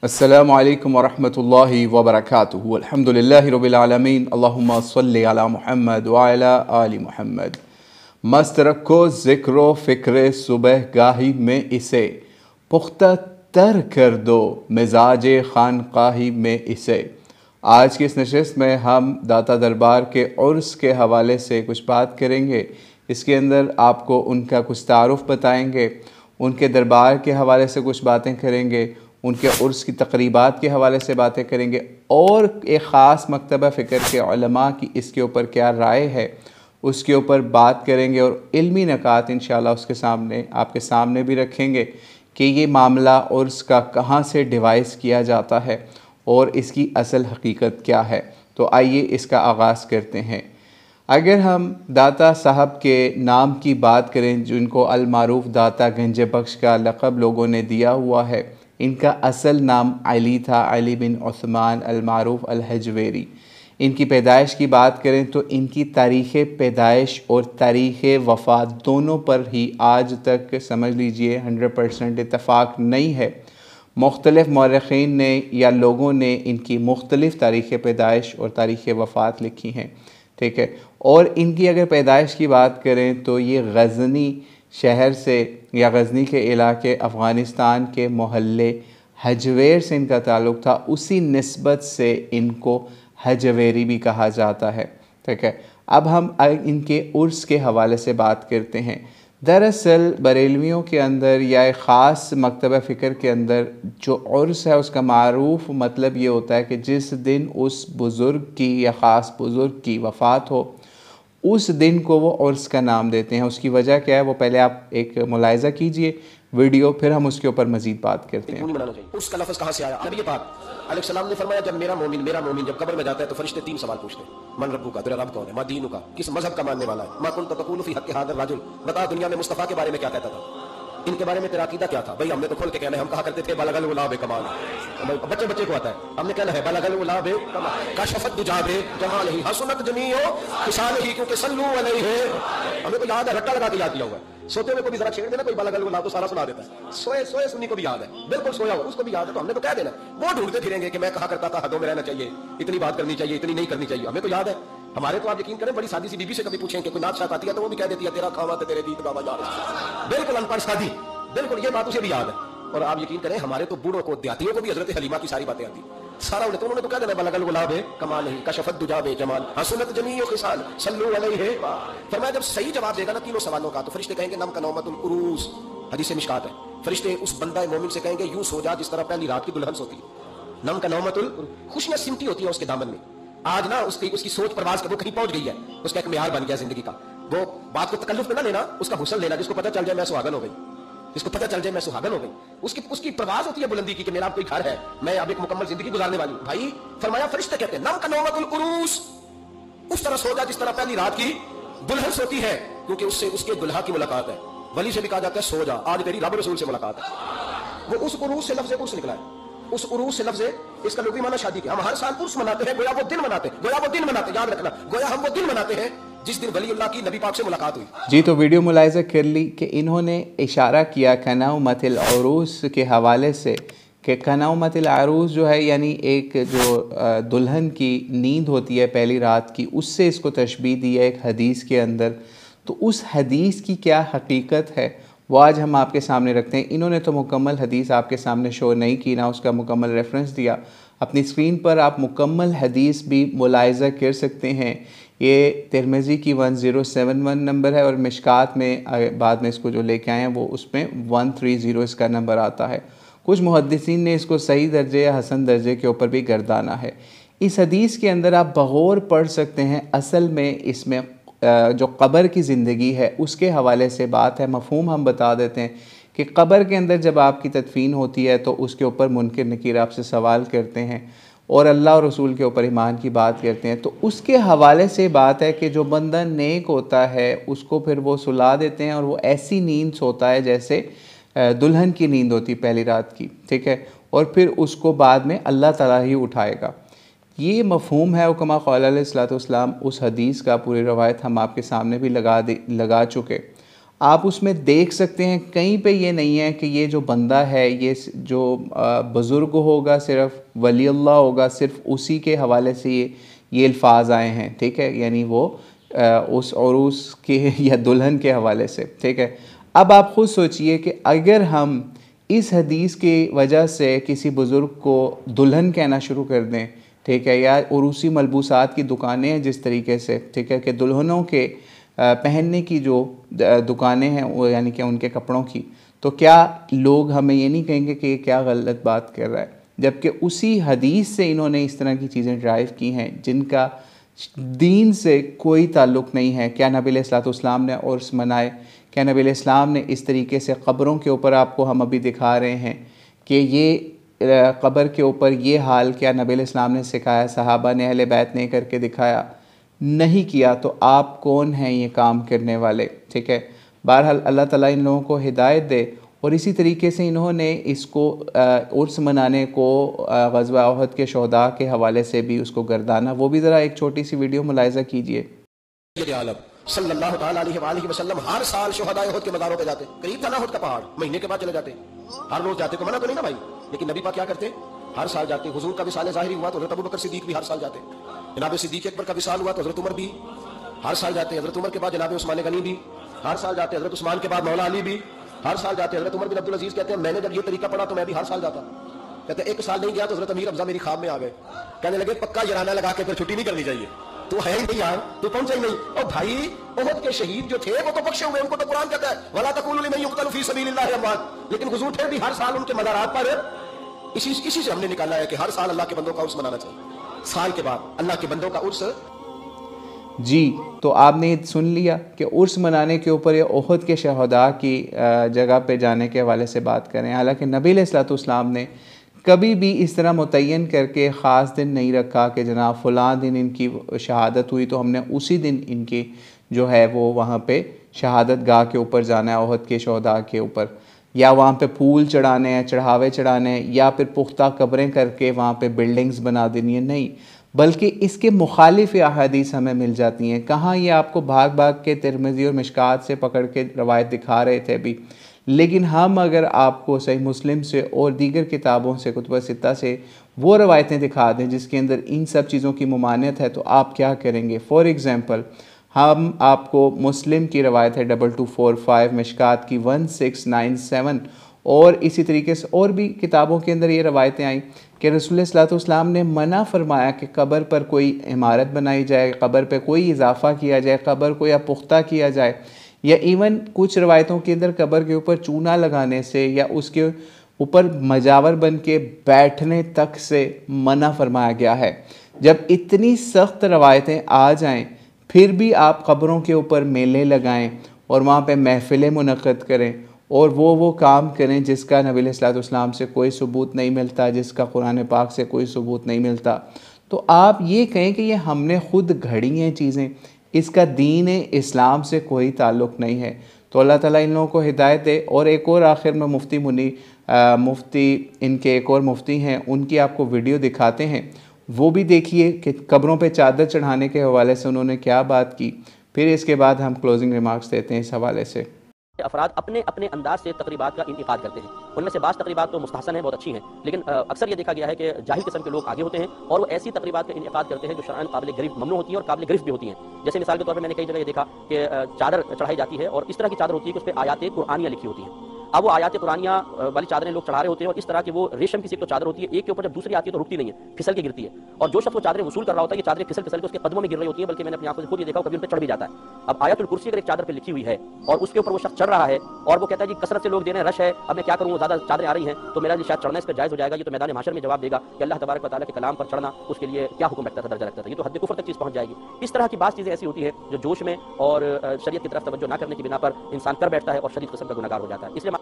अस्सलामु अलैकुम वरहमतुल्लाहि वबरकातुहू। अल्हम्दुलिल्लाहि रब्बिल आलमीन। अल्लाहुम्मा सल्लि अला मुहम्मद व अला आलि मुहम्मद। मस्त रखो ज़िक्र फ़िक्र सुबह गाही में इसे, पुख्ता तर कर दो मिजाज खानकाही में इसे। आज की इस नशिस्त में हम दाता दरबार के उर्स के हवाले से कुछ बात करेंगे। इसके अंदर आपको उनका कुछ तारुफ़ बताएंगे, उनके दरबार के हवाले से कुछ बातें करेंगे, उनके उर्स की तकरीबात के हवाले से बातें करेंगे और एक ख़ास मकतबा फ़िक्र के उलमा की इसके ऊपर क्या राय है उसके ऊपर बात करेंगे और इल्मी नकात इंशाअल्लाह उसके सामने आपके सामने भी रखेंगे कि ये मामला उर्स का कहाँ से डिवाइस किया जाता है और इसकी असल हकीकत क्या है। तो आइए इसका आगाज़ करते हैं। अगर हम दाता साहब के नाम की बात करें, जिनको अल मारूफ दाता गंज बख्श का लक़ब लोगों ने दिया हुआ है, इनका असल नाम अली था, अली बिन उस्मान अल मारूफ अल हजवेरी। इनकी पैदाइश की बात करें तो इनकी तारीख़ पैदाइश और तारीख़ वफ़ात दोनों पर ही आज तक समझ लीजिए 100% इत्तफ़ाक़ नहीं है। मुख्तलिफ़ मौरख़ीन ने या लोगों ने इनकी मुख्तलिफ़ तारीख़ पैदाइश और तारीख़ वफ़ात लिखी हैं, ठीक है। और इनकी अगर पैदाइश की बात करें तो ये गज़नी शहर से या गज़नी के इलाके अफ़गानिस्तान के मोहल्ले हजवेर से इनका ताल्लुक़ था, उसी निस्बत से इनको हजवेरी भी कहा जाता है, ठीक है। अब हम इनके उर्स के हवाले से बात करते हैं। दरअसल बरेलवियों के अंदर या एक ख़ास मकतबा फ़िक्र के अंदर जो उर्स है उसका मारूफ़ मतलब ये होता है कि जिस दिन उस बुज़ुर्ग की या ख़ास बुज़ुर्ग की वफ़ात हो उस दिन को वो उर्स का नाम देते हैं। उसकी वजह क्या है वो पहले आप एक मुलाहिज़ा कीजिए वीडियो, फिर हम उसके ऊपर मज़ीद बात करते हैं। उसका लफ्ज़ कहाँ से आया? नबी पाक अलैहिस्सलाम ने फरमाया जब मेरा मोमिन जब कब्र में जाता है तो फरिश्ते 3 सवाल पूछते हैं। मन रब्बू का, तेरा रब कौन है? मा दीनु का, किस मजहब का मानने वाला है? मा कुंत तक़ूलु फ़ी हक़्क़ि हाज़ा रजुल, बता दुनिया में मुस्तफ़ा के बारे में क्या कहता था? इनके बारे में तेरा अकीदा क्या था? भाई हमने तो खोल के कहना है, हम कहा करते थे बलगल गुलाब कमाल, बच्चे को आता है, हमने कहना है बलगल गुलाब कमाल कशफत दुजाब जमाल ही हसनत जमीओ खिसाल ही, क्योंकि सल्लू अलैहि, हमें तो याद है, रट्टा लगा के याद किया हुआ है। सोते हुए को भी जरा छेड़ देना, कोई बलगल गुलाब तो सारा सुना देता है। सोए सुन्नी को भी याद है, बिल्कुल सोया हुआ उसको भी याद है, तो हमने तो कह देना। वो ढूंढते फिरेंगे कि मैं कहा करता था हदों में रहना चाहिए, इतनी बात करनी चाहिए, इतनी नहीं करनी चाहिए, हमें तो याद है। हमारे तो आप यकीन करें बड़ी सादी सी बीबी से कभी पूछें कि कोई नात शात आती है तो वो भी कह देती है तेरा खावा तेरे दीद बाबा यार, बिल्कुल अनपढ़ सादी, बिल्कुल ये बात उसे भी याद है। और आप यकीन करें हमारे तो बूढ़ों को देहातियों को भी हजरत हलीमा की सारी बातें आती सारा उन्हें, तो उन्होंने तो कह देना बलगल गुलाब है कमाल नहीं कशफत दुजाबे जमाल हसनत जमीओ खिसाल सल्लू अलैहि। फरमाया जब सही जवाब देगा ना तीनों सवालों का तो फरिश्ते कहेंगे नम का नौमतुल उरूस, हदीस मिशकात है। फरिश्ते उस बंदा मोमिन से कहेंगे यूं सो जा जिस तरह पहली रात की दुल्हन सोती है। नम का नौमतुल, खुशियां सिमटी होती है उसके दामन में। आज ना उसकी सोच परवाज वो कहीं पहुंच गई है, उसका एक मेयार बन गया जिंदगी का। वो बात को तकल्लुफ में ना लेना, उसका हुस्न लेना, जिसको पता चल जाए मैं सुहागन हो गई, जिसको पता चल जाए मैं सुहागन हो गई, उसकी परवाज होती है बुलंदी की कि मेरा अब कोई घर है, मैं अब एक मुकम्मल जिंदगी गुजारने वाली हूं। भाई फरमाया फरिश्ते कहते हैं नम का नौमतुल उरूस, उस तरह सो जा जिस तरह पहली रात की दुल्हन सोती है, क्योंकि उससे उसके दुल्हा की मुलाकात है। वली से भी कहा जाता है सो जा, आज तेरी रब रसूल से मुलाकात है। वो उस उरूस से लफ्ज़ उर्स निकला है, उस उरूस से लफ्ज़ इसका लुग़वी माना शादी के। हम हर साल उर्स मनाते हैं, गोया वो दिन मनाते हैं, याद रखना, गोया हम वो दिन मनाते हैं जिस दिन वलीउल्लाह की नबी पाक से मुलाकात हुई। जी, तो वीडियो मुलाहिज़ा कर ली कि इन्होंने इशारा किया कनौमतिल उरूस के हवाले से कि कनौमतिल उरूस जो है यानी एक जो दुल्हन की नींद होती है पहली रात की, उससे इसको तशबीह दी है एक हदीस के अंदर। तो उस हदीस की क्या हकीकत है वो आज हम आपके सामने रखते हैं। इन्होंने तो मुकम्मल हदीस आपके सामने शो नहीं की, ना उसका मुकम्मल रेफरेंस दिया। अपनी स्क्रीन पर आप मुकम्मल हदीस भी मुलाहिज़ा कर सकते हैं। ये तिरमिज़ी की 1071 नंबर है और मिशकात में बाद में इसको जो लेके आए हैं वो उसमें 130 इसका नंबर आता है। कुछ मुहद्दिसीन ने इसको सही दर्जे या हसन दर्जे के ऊपर भी गर्दाना है। इस हदीस के अंदर आप बग़ौर पढ़ सकते हैं, असल में इसमें जो क़ब्र की ज़िंदगी है उसके हवाले से बात है। मफ़हूम हम बता देते हैं कि क़ब्र के अंदर जब आपकी तदफ़ीन होती है तो उसके ऊपर मुनकिर नकीर आपसे सवाल करते हैं और अल्लाह और रसूल के ऊपर ईमान की बात करते हैं। तो उसके हवाले से बात है कि जो बंदा नेक होता है उसको फिर वो सुला देते हैं और वो ऐसी नींद सोता है जैसे दुल्हन की नींद होती पहली रात की, ठीक है। और फिर उसको बाद में अल्लाह ताला ही उठाएगा। ये मफ़हूम है कमा क़ाल अलैहिस्सलातु वस्सलाम उस हदीस का। पूरी रवायत हम आपके सामने भी लगा चुके। आप उसमें देख सकते हैं कहीं पे ये नहीं है कि ये जो बंदा है ये जो बुज़ुर्ग होगा सिर्फ वली अल्लाह होगा, सिर्फ उसी के हवाले से ये अल्फाज आए हैं, ठीक है, यानी वो उस और उसके या दुल्हन के हवाले से, ठीक है। अब आप ख़ुद सोचिए कि अगर हम इस हदीस की वजह से किसी बुज़ुर्ग को दुल्हन कहना शुरू कर दें, ठीक है, या उरूसी मलबूसात की दुकानें हैं जिस तरीके से, ठीक है, कि दुल्हनों के पहनने की जो दुकानें हैं वो यानी कि उनके कपड़ों की, तो क्या लोग हमें ये नहीं कहेंगे कि ये क्या गलत बात कर रहा है, जबकि उसी हदीस से इन्होंने इस तरह की चीज़ें ड्राइव की हैं जिनका दीन से कोई ताल्लुक़ नहीं है। क्या नबी अलैहिस्सलाम ने उर्स मनाए? क्या नबी अलैहिस्सलाम ने इस तरीके से क़ब्रों के ऊपर, आपको हम अभी दिखा रहे हैं कि ये क़ब्र के ऊपर ये हाल क्या नबी अलैहिस्सलाम ने सिखाया, सहाबा ने, अहले बैत ने करके दिखाया? नहीं किया। तो आप कौन हैं ये काम करने वाले, ठीक है। बहरहाल अल्लाह ताला इन लोगों को हिदायत दे। और इसी तरीके से इन्होंने इसको उर्स मनाने को ग़ज़वा उहद के शोहदा के हवाले से भी उसको गर्दाना। वो भी ज़रा एक छोटी सी वीडियो मुलाहिज़ा कीजिए। सल्लल्लाहु अलैहि वसल्लम हर साल शोहदा उहद के मज़ारों पे जाते, करीब था ना उहद का पहाड़, महीने के बाद चले जाते। हर रोज जाते तो मना तो नहीं ना भाई, लेकिन नबी पाक क्या करते, हर साल जाते। हुजूर का विसाल ज़ाहिरी हुआ तो हज़रत अबू बकर सिद्दीक़ भी हर साल जाते। जनाब सिद्दीक़ अकबर का विसाल हुआ तो हज़रत उमर भी हर साल जाते। हज़रत उमर के बाद जनाब उस्मान गनी भी हर साल जाते। हज़रत उस्मान के बाद मौला अली भी हर साल जाते। हज़रत उमर बिन अब्दुल अजीज कहते हैं मैंने जब ये तरीका पढ़ा तो मैं भी हर साल जाता। कहते एक साल नहीं गया तो हज़रत अमीर हमज़ा मेरी ख्वाब में आ गए, कहने लगे पक्का यराना लगा के फिर छुट्टी नहीं करनी चाहिए, तू है ही नहीं यार, तू पहुंचा ही नहीं। और भाई उहद के शहीद जो थे वो तो बख्शे हुए, उनको तो कुरान कहता है वला तक़ूलू लिमन युक़तलू फी सबीलिल्लाहि अमवात, लेकिन हुजूर थे भी हर साल उनके मज़ारात पर। इसी से हमने निकाला है कि हर साल अल्लाह के बंदों का उर्स मनाना चाहिए, साल के बाद अल्लाह के बंदों का उर्स। जी, तो आपने सुन लिया कि उर्स मनाने के ऊपर या उहद के शहदा की जगह पे जाने के हवाले से बात करें। हालांकि नबी अलैहिस्सलाम ने कभी भी इस तरह मुतय्यन करके ख़ास दिन नहीं रखा कि जनाब फ़लाँ दिन इनकी शहादत हुई तो हमने उसी दिन इनकी जो है वो वहाँ पे शहादत गाह के ऊपर जाना है, उहद के शहदा के ऊपर, या वहाँ पे फूल चढ़ाने हैं, चढ़ावे चढ़ाने हैं, या फिर पुख्ता कब्रें करके वहाँ पे बिल्डिंग्स बना देनी है। नहीं, बल्कि इसके मुखालिफ अहादीस हमें मिल जाती हैं। कहाँ ये आपको भाग भाग के तिरमिज़ी और मिशकात से पकड़ के रवायत दिखा रहे थे अभी, लेकिन हम अगर आपको सही मुस्लिम से और दीगर किताबों से, कुतुब सित्ता से वो रवायतें दिखा दें जिसके अंदर इन सब चीज़ों की मुमानियत है, तो आप क्या करेंगे? फ़ॉर एग्ज़ाम्पल हम आपको मुस्लिम की रवायत है 2245, मिशकात की 1697, और इसी तरीके से और भी किताबों के अंदर ये रवायतें आई कि रसूलुल्लाह सल्लल्लाहु अलैहि वसल्लम ने मना फरमाया कि कब्र पर कोई इमारत बनाई जाए, कब्र पे कोई इजाफ़ा किया जाए, कब्र को या पुख्ता किया जाए, या इवन कुछ रवायतों के अंदर कब्र के ऊपर चूना लगाने से या उसके ऊपर मजावर बन के बैठने तक से मना फरमाया गया है। जब इतनी सख्त रवायतें आ जाएं फिर भी आप कब्रों के ऊपर मेले लगाएं और वहाँ पे महफ़िलें मुनक़्क़द करें और वो काम करें जिसका नबी अलैहिस्सलाम से कोई सबूत नहीं मिलता, जिसका कुरान पाक से कोई सबूत नहीं मिलता, तो आप ये कहें कि ये हमने ख़ुद घड़ी हैं चीज़ें, इसका दीन इस्लाम से कोई ताल्लुक़ नहीं है। तो अल्लाह ताला इन लोगों को हिदायत दे। और एक और आखिर में मुफ्ती इनके एक और मुफ्ती हैं, उनकी आपको वीडियो दिखाते हैं, वो भी देखिए कि कब्रों पे चादर चढ़ाने के हवाले से उन्होंने क्या बात की। फिर इसके बाद हम क्लोजिंग रिमार्क्स देते हैं इस हवाले से। अफराद अपने अपने अंदाज से तकरीबात का इनेकाद करते हैं। उनमें से बाज़ तकरीबात तो मुस्तहसन है, बहुत अच्छी हैं, लेकिन अक्सर ये देखा गया है कि जाहिल किस्म के लोग आगे होते हैं और वो ऐसी तकरीबात का इनेकाद करते हैं जो शरअन काबिल गिरफ्त ममनू होती हैं और काबिल गिरफ्त भी होती हैं। जैसे मिसाल के तौर पर मैंने कई जगह ये देखा कि चादर चढ़ाई जाती है और इस तरह की चादर होती है कि उस पर आयात कुरानियाँ लिखी होती हैं। अब वो आयात कुरानियाँ वाली चादरें लोग चढ़ा रहे होते हैं और इस तरह की वो रेशम की तो चादर होती है, एक के ऊपर जब दूसरी आती है तो रुकती नहीं है, फिसल के गिरती है। और जो शख्स वो चादरें वसूल कर रहा होता है, ये चादरें फिसल फिसल के उसके कदमों में गिर रही होती है, बल्कि मैंने अपनी आंखों से खुद ये देखा, कभी उन पर चढ़ भी जाता है। अब आयतुल कुर्सी अगर एक चादर पर लिखी हुई है और उसके ऊपर वो शख्स चढ़ रहा है और वो कहता है जी कसरत से लोग दे रहे हैं, रश है, अब मैं क्या करूँ, ज़्यादा चादरें आ रही हैं तो मेरा शायद चढ़ना इस पर जायज़ हो जाएगा। ये तो मैदान माशर में जवाब देगा कि अल्लाह तबारक व तआला के कलाम पर चढ़ना उसके लिए क्या हुक्म रखता था, दर्जा रखता था, ये तो हद कुफ्र तक चीज़ पहुंच जाएगी। इस तरह की बात चीज़ें ऐसी होती है जो जोश में और शरीयत की तरफ तवज्जो ना करने की बिना पर इंसान कर बैठता है और शदीद किस्म का गुनहगार हो जाता है। इसलिए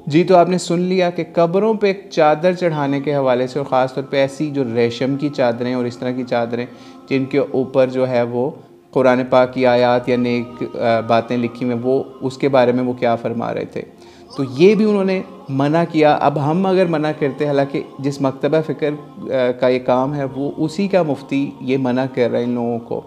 जी, तो आपने सुन लिया कि कब्रों पे चादर चढ़ाने के हवाले से और ख़ास तौर पे ऐसी जो रेशम की चादरें और इस तरह की चादरें जिनके ऊपर जो है वो कुरान पाक की आयत या नेक बातें लिखी हुई, वो उसके बारे में वो क्या फरमा रहे थे, तो ये भी उन्होंने मना किया। अब हम अगर मना करते, हालांकि जिस मकतबा फ़िक्र का ये काम है वो उसी का मुफ्ती ये मना कर रहे हैं इन लोगों को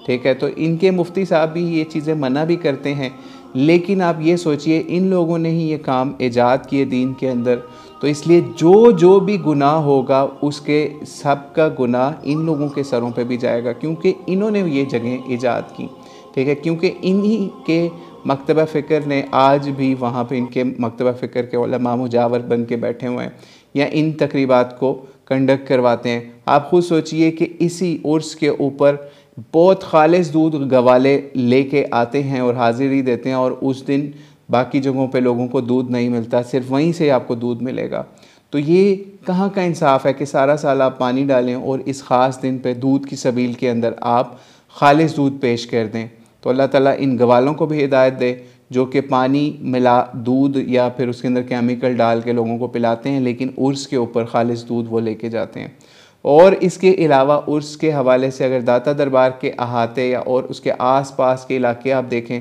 ठीक है। तो इनके मुफ्ती साहब भी ये चीज़ें मना भी करते हैं, लेकिन आप ये सोचिए इन लोगों ने ही ये काम ईजाद किए दीन के अंदर, तो इसलिए जो भी गुनाह होगा उसके सब का गुनाह इन लोगों के सरों पे भी जाएगा, क्योंकि इन्होंने ये जगह ईजाद की, ठीक है। क्योंकि इन्हीं के मकतबा फ़िक्र ने आज भी वहाँ पे इनके मकतबा फ़िक्र के उलमा मुजावर बन के बैठे हुए हैं या इन तकरीबात को कंडक्ट करवाते हैं। आप ख़ुद सोचिए कि इसी उर्स के ऊपर बहुत खालिस दूध गवाले लेके आते हैं और हाज़िरी देते हैं, और उस दिन बाकी जगहों पे लोगों को दूध नहीं मिलता, सिर्फ वहीं से आपको दूध मिलेगा। तो ये कहाँ का इंसाफ है कि सारा साल आप पानी डालें और इस ख़ास दिन पे दूध की सबील के अंदर आप खालिस दूध पेश कर दें। तो अल्लाह ताला इन गवालों को भी हिदायत दे जो कि पानी मिला दूध या फिर उसके अंदर केमिकल डाल के लोगों को पिलाते हैं, लेकिन उर्स के ऊपर खालिस दूध वो लेके जाते हैं। और इसके अलावा उर्स के हवाले से अगर दाता दरबार के अहाते या और उसके आस पास के इलाके आप देखें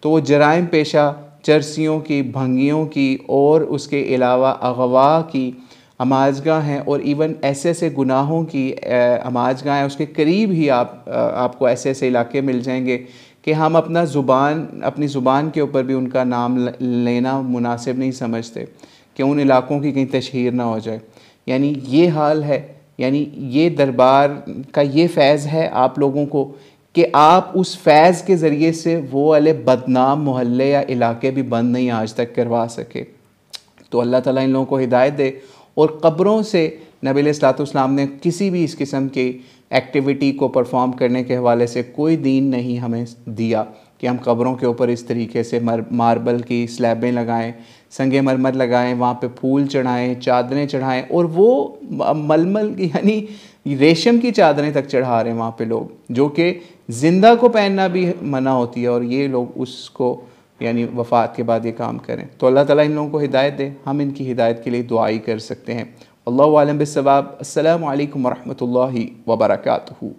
तो वो जराइम पेशा चरसियों की, भंगियों की और उसके अलावा अगवा की अमाजगाह हैं, और इवन ऐसे ऐसे गुनाहों की अमाजगाह हैं। उसके करीब ही आपको ऐसे ऐसे इलाके मिल जाएंगे कि हम अपनी ज़ुबान के ऊपर भी उनका नाम लेना मुनासिब नहीं समझते कि उन इलाकों की कहीं तशहीर ना हो जाए। यानी ये हाल है, यानी ये दरबार का ये फ़ैज़ है आप लोगों को कि आप उस फैज़ के ज़रिए से वो वाले बदनाम मोहल्ले या इलाके भी बंद नहीं आज तक करवा सके। तो अल्लाह ताला इन लोगों को हिदायत दे। और क़ब्रों से नबी अलैहिस्सलाम ने किसी भी इस किस्म की एक्टिविटी को परफॉर्म करने के हवाले से कोई दीन नहीं हमें दिया कि हम क़ब्रों के ऊपर इस तरीके से मार्बल की स्लैबें लगाएं, संगे मरमर लगाएं, वहाँ पे फूल चढ़ाएं, चादरें चढ़ाएं, और वो मलमल की यानी रेशम की चादरें तक चढ़ा रहे हैं वहाँ पे लोग, जो कि ज़िंदा को पहनना भी मना होती है, और ये लोग उसको यानी वफ़ात के बाद ये काम करें। तो अल्लाह ताला इन लोगों को हिदायत दे। हम इनकी हिदायत के लिए दुआई कर सकते हैं। अल्लाहु आलम बिस्सवाब। अस्सलामु अलैकुम वरहमतुल्लाहि वबरकातुहू।